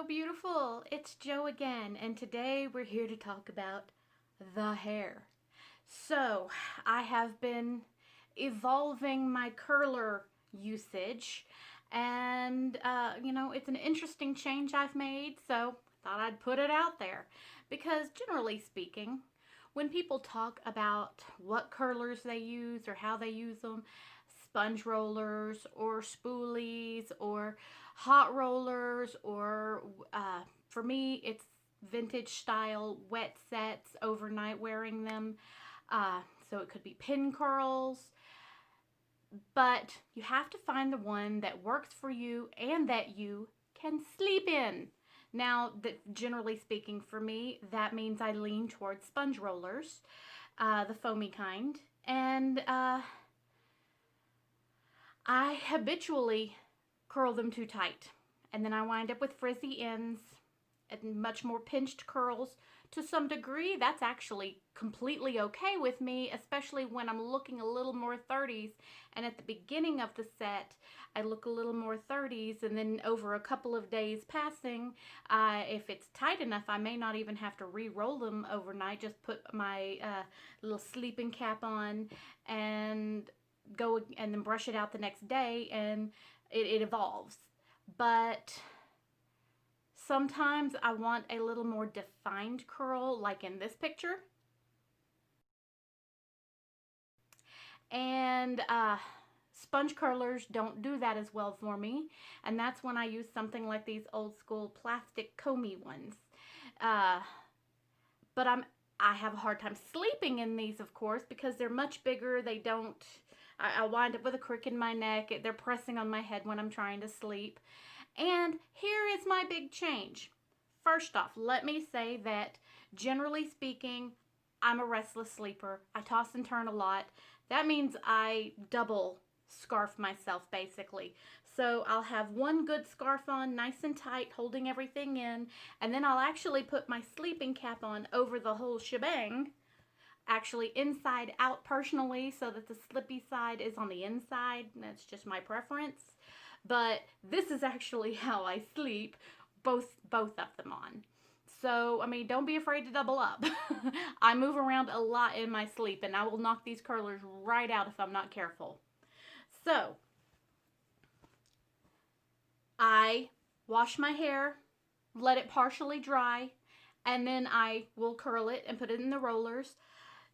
Hello, beautiful. It's Joe again, and today we're here to talk about the hair. So, I have been evolving my curler usage, and it's an interesting change I've made, so thought I'd put it out there. Because, generally speaking, when people talk about what curlers they use or how they use them, sponge rollers or spoolies or hot rollers or for me it's vintage style wet sets, overnight wearing them. So it could be pin curls, but you have to find the one that works for you and that you can sleep in. Now, that generally speaking, for me, that means I lean towards sponge rollers, the foamy kind, and I habitually curl them too tight, and then I wind up with frizzy ends and much more pinched curls. To some degree, that's actually completely okay with me, especially when I'm looking a little more 30s. And at the beginning of the set, I look a little more 30s, and then over a couple of days passing, if it's tight enough, I may not even have to re-roll them overnight. Just put my little sleeping cap on and go and then brush it out the next day, and it evolves. But sometimes I want a little more defined curl, like in this picture. And sponge curlers don't do that as well for me. And that's when I use something like these old school plastic comey ones. Uh, but I have a hard time sleeping in these, of course, because they're much bigger. They don't, I wind up with a crick in my neck. They're pressing on my head when I'm trying to sleep. And here is my big change. First off, let me say that generally speaking, I'm a restless sleeper. I toss and turn a lot. That means I double scarf myself basically. So I'll have one good scarf on, nice and tight, holding everything in, and then I'll actually put my sleeping cap on over the whole shebang, actually inside out personally, so that the slippy side is on the inside. That's just my preference. But this is actually how I sleep, both of them on. So, I mean, don't be afraid to double up. I move around a lot in my sleep, and I will knock these curlers right out if I'm not careful. So, I wash my hair, let it partially dry, and then I will curl it and put it in the rollers.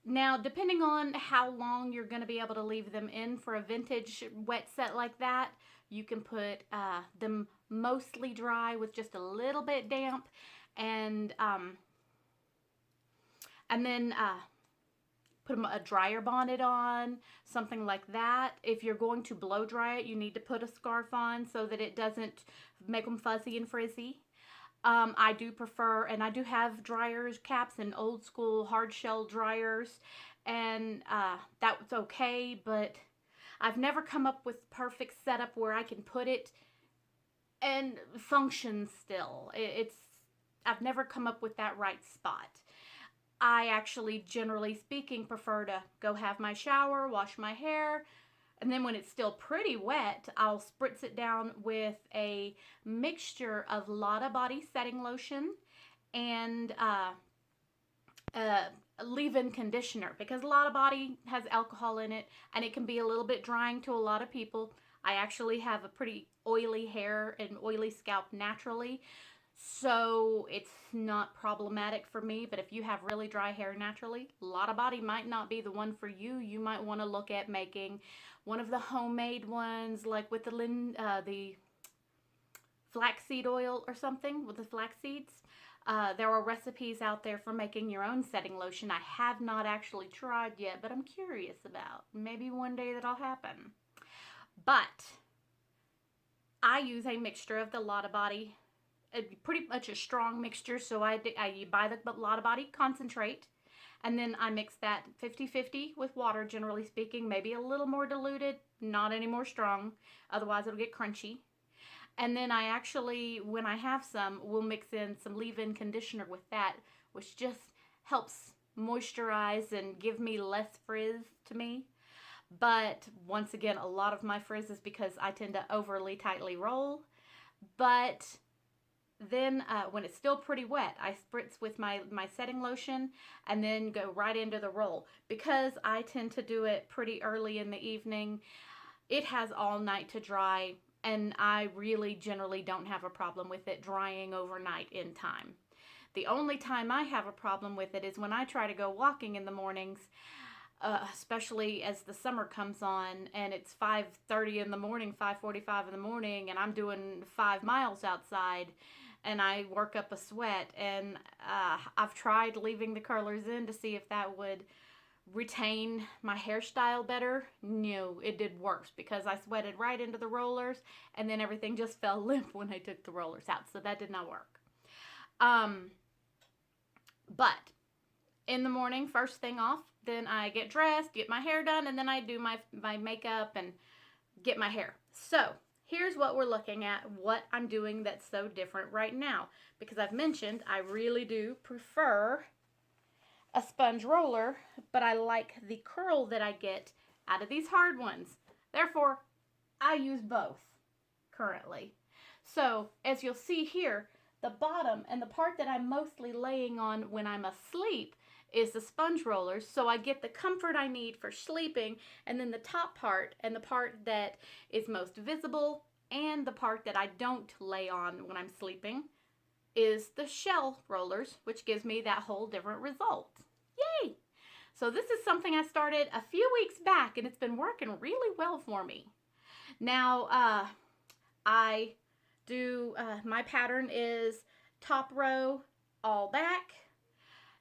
Now, depending on how long you're going to be able to leave them in for a vintage wet set like that, you can put them mostly dry with just a little bit damp, and then put a dryer bonnet on, something like that. If you're going to blow dry it, you need to put a scarf on so that it doesn't make them fuzzy and frizzy. I do prefer, and I do have dryers, caps, and old school hard shell dryers, and that's okay, but I've never come up with perfect setup where I can put it and function still. I've never come up with that right spot. I actually, generally speaking, prefer to go have my shower, wash my hair, and then when it's still pretty wet, I'll spritz it down with a mixture of Lotta Body setting lotion and leave-in conditioner, because Lotta Body has alcohol in it and it can be a little bit drying to a lot of people. I actually have a pretty oily hair and oily scalp naturally, so it's not problematic for me. But if you have really dry hair naturally, Lotta Body might not be the one for you. You might want to look at making one of the homemade ones, like with the flaxseed oil or something with the flax seeds. There are recipes out there for making your own setting lotion. I have not actually tried yet, but I'm curious about. Maybe one day that'll happen. But I use a mixture of the Lotta Body, pretty much a strong mixture. So I buy the Lotta Body concentrate, and then I mix that 50-50 with water, generally speaking, maybe a little more diluted, not any more strong, otherwise it'll get crunchy. And then I actually, when I have some, will mix in some leave-in conditioner with that, which just helps moisturize and give me less frizz to me. But once again, a lot of my frizz is because I tend to overly tightly roll. But then when it's still pretty wet, I spritz with my setting lotion and then go right into the roll. Because I tend to do it pretty early in the evening, it has all night to dry, and I really generally don't have a problem with it drying overnight in time. The only time I have a problem with it is when I try to go walking in the mornings, especially as the summer comes on and it's 5:30 in the morning, 5:45 in the morning, and I'm doing 5 miles outside and I work up a sweat. And I've tried leaving the curlers in to see if that would retain my hairstyle better. No, it did worse because I sweated right into the rollers and then everything just fell limp when I took the rollers out. So that did not work. But in the morning, first thing off, then I get dressed, get my hair done, and then I do my makeup and get my hair. So here's what we're looking at, what I'm doing that's so different right now. Because I've mentioned I really do prefer a sponge roller, but I like the curl that I get out of these hard ones. Therefore, I use both currently. So as you'll see here, the bottom and the part that I'm mostly laying on when I'm asleep is the sponge rollers, so I get the comfort I need for sleeping. And then the top part and the part that is most visible and the part that I don't lay on when I'm sleeping is the shell rollers, which gives me that whole different result. Yay! So this is something I started a few weeks back and it's been working really well for me. Now I do, my pattern is top row, all back.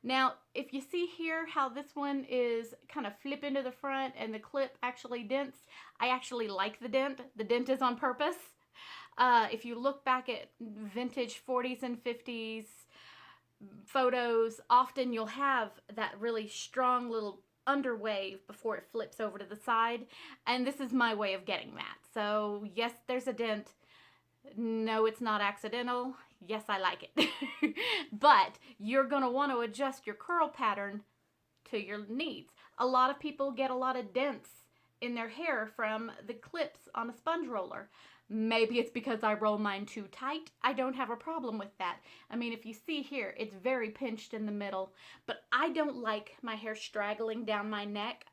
Now, if you see here how this one is kind of flip into the front and the clip actually dents, I actually like the dent. The dent is on purpose. If you look back at vintage 40s and 50s photos, often you'll have that really strong little underwave before it flips over to the side. And this is my way of getting that. So yes, there's a dent. No, it's not accidental. Yes, I like it. But you're going to want to adjust your curl pattern to your needs. A lot of people get a lot of dents in their hair from the clips on a sponge roller. Maybe it's because I roll mine too tight. I don't have a problem with that. I mean, if you see here, it's very pinched in the middle, but I don't like my hair straggling down my neck.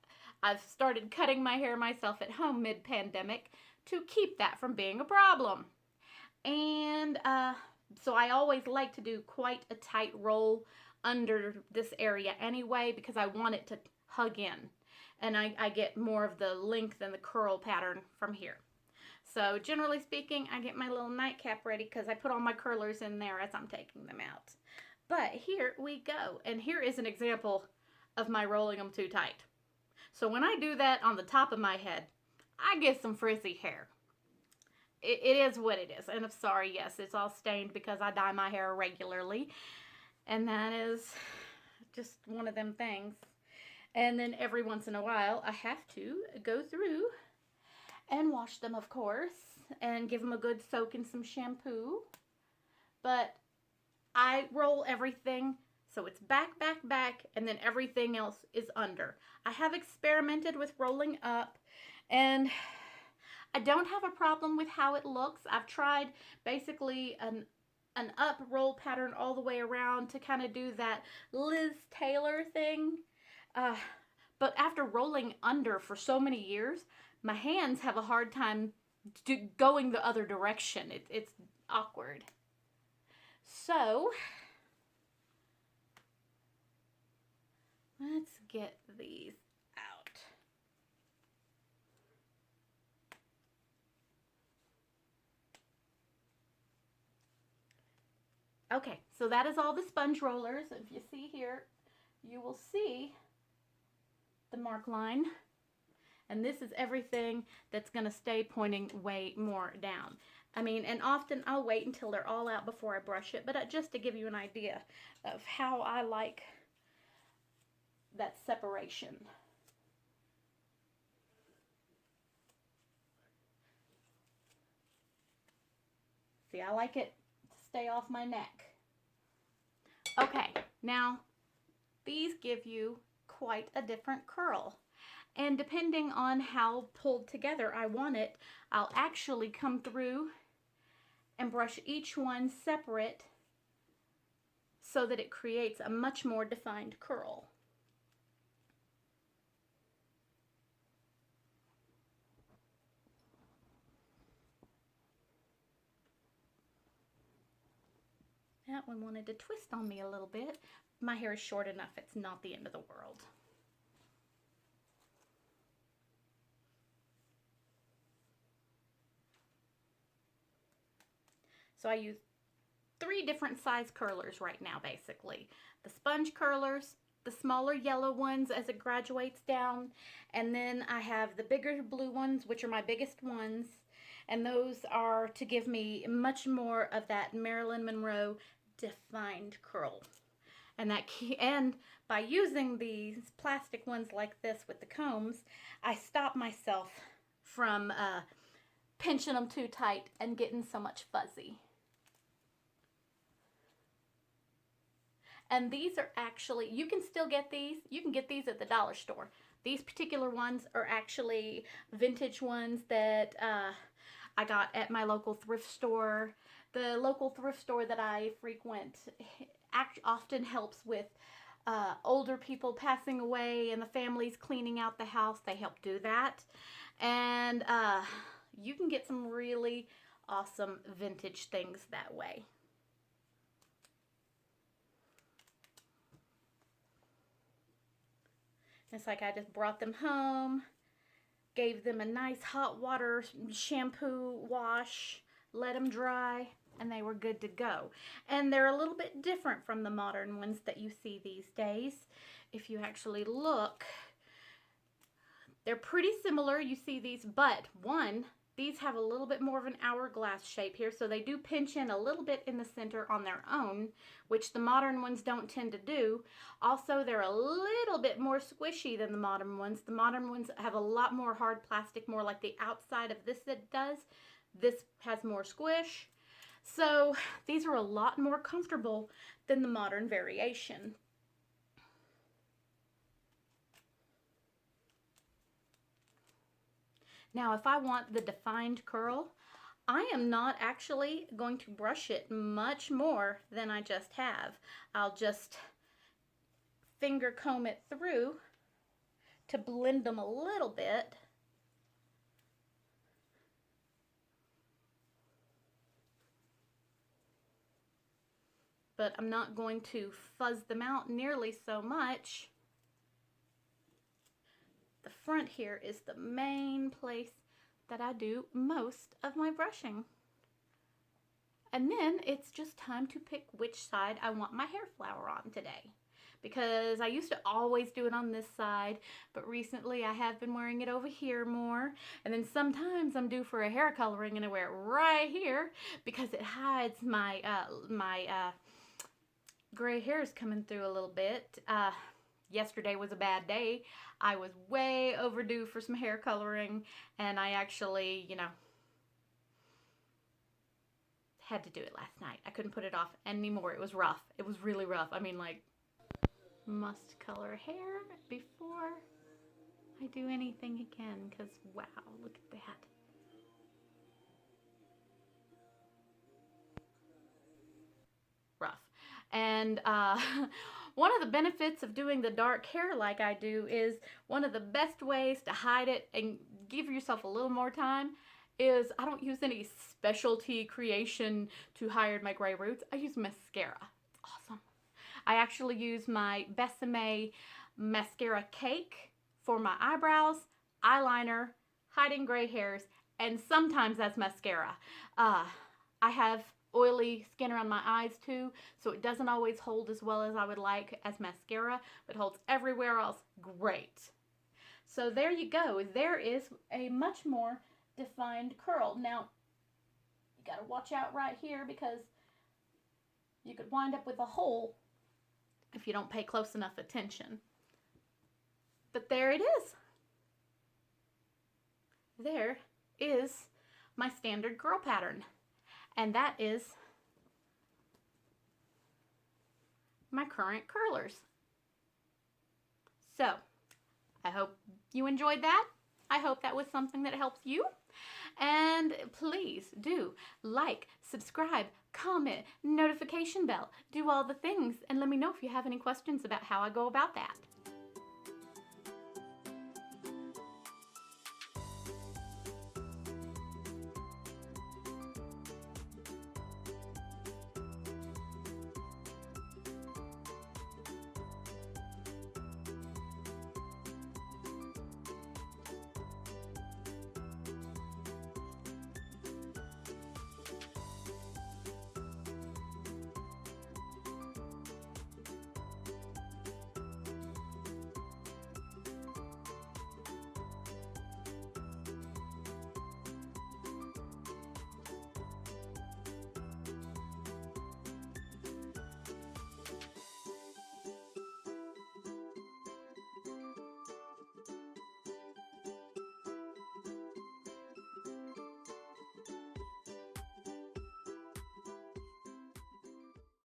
I've started cutting my hair myself at home mid-pandemic to keep that from being a problem. And so I always like to do quite a tight roll under this area anyway because I want it to hug in. And I get more of the length and the curl pattern from here. So generally speaking, I get my little nightcap ready because I put all my curlers in there as I'm taking them out. But here we go. And here is an example of my rolling them too tight. So when I do that on the top of my head, I get some frizzy hair. It is what it is. And I'm sorry, yes, it's all stained because I dye my hair regularly. And that is just one of them things. And then every once in a while, I have to go through and wash them, of course, and give them a good soak in some shampoo. But I roll everything so it's back, back, back, and then everything else is under. I have experimented with rolling up, and I don't have a problem with how it looks. I've tried basically an up roll pattern all the way around to kind of do that Liz Taylor thing. But after rolling under for so many years, my hands have a hard time going the other direction. It's awkward. So let's get these out. Okay, so that is all the sponge rollers. If you see here, you will see the mark line. And this is everything that's going to stay pointing way more down. I mean, and often I'll wait until they're all out before I brush it, but just to give you an idea of how I like that separation. See, I like it to stay off my neck. Okay, now these give you quite a different curl. And depending on how pulled together I want it, I'll actually come through and brush each one separate so that it creates a much more defined curl. That one wanted to twist on me a little bit. My hair is short enough, it's not the end of the world. So I use 3 different size curlers right now, basically. The sponge curlers, the smaller yellow ones as it graduates down, and then I have the bigger blue ones, which are my biggest ones, and those are to give me much more of that Marilyn Monroe defined curl. And by using these plastic ones like this with the combs, I stop myself from pinching them too tight and getting so much fuzzy. And these are actually, you can still get these. You can get these at the dollar store. These particular ones are actually vintage ones that I got at my local thrift store. The local thrift store that I frequent often helps with older people passing away and the families cleaning out the house. They help do that. And you can get some really awesome vintage things that way. It's like I just brought them home, gave them a nice hot water shampoo wash, let them dry, and they were good to go. And they're a little bit different from the modern ones that you see these days. If you actually look, they're pretty similar. You see these, but these have a little bit more of an hourglass shape here, so they do pinch in a little bit in the center on their own, which the modern ones don't tend to do. Also, they're a little bit more squishy than the modern ones. The modern ones have a lot more hard plastic, more like the outside of this that does. This has more squish. So these are a lot more comfortable than the modern variation. Now, if I want the defined curl, I am not actually going to brush it much more than I just have. I'll just finger comb it through to blend them a little bit. But I'm not going to fuzz them out nearly so much. The front here is the main place that I do most of my brushing. And then it's just time to pick which side I want my hair flower on today. Because I used to always do it on this side, but recently I have been wearing it over here more. And then sometimes I'm due for a hair coloring and I wear it right here because it hides my gray hairs coming through a little bit. Yesterday was a bad day. I was way overdue for some hair coloring, and I actually, had to do it last night. I couldn't put it off anymore. It was rough. It was really rough. I mean, like, must color hair before I do anything again, because wow, look at that. Rough. And one of the benefits of doing the dark hair like I do is one of the best ways to hide it and give yourself a little more time is I don't use any specialty creation to hide my gray roots. I use mascara. It's awesome. I actually use my Besame mascara cake for my eyebrows, eyeliner, hiding gray hairs, and sometimes as mascara. I have oily skin around my eyes too, so it doesn't always hold as well as I would like as mascara, but holds everywhere else great. So there you go. There is a much more defined curl. Now, you got to watch out right here because you could wind up with a hole if you don't pay close enough attention. But there it is. There is my standard curl pattern. And that is my current curlers. So, I hope you enjoyed that. I hope that was something that helps you. And please do like, subscribe, comment, notification bell, do all the things, and let me know if you have any questions about how I go about that.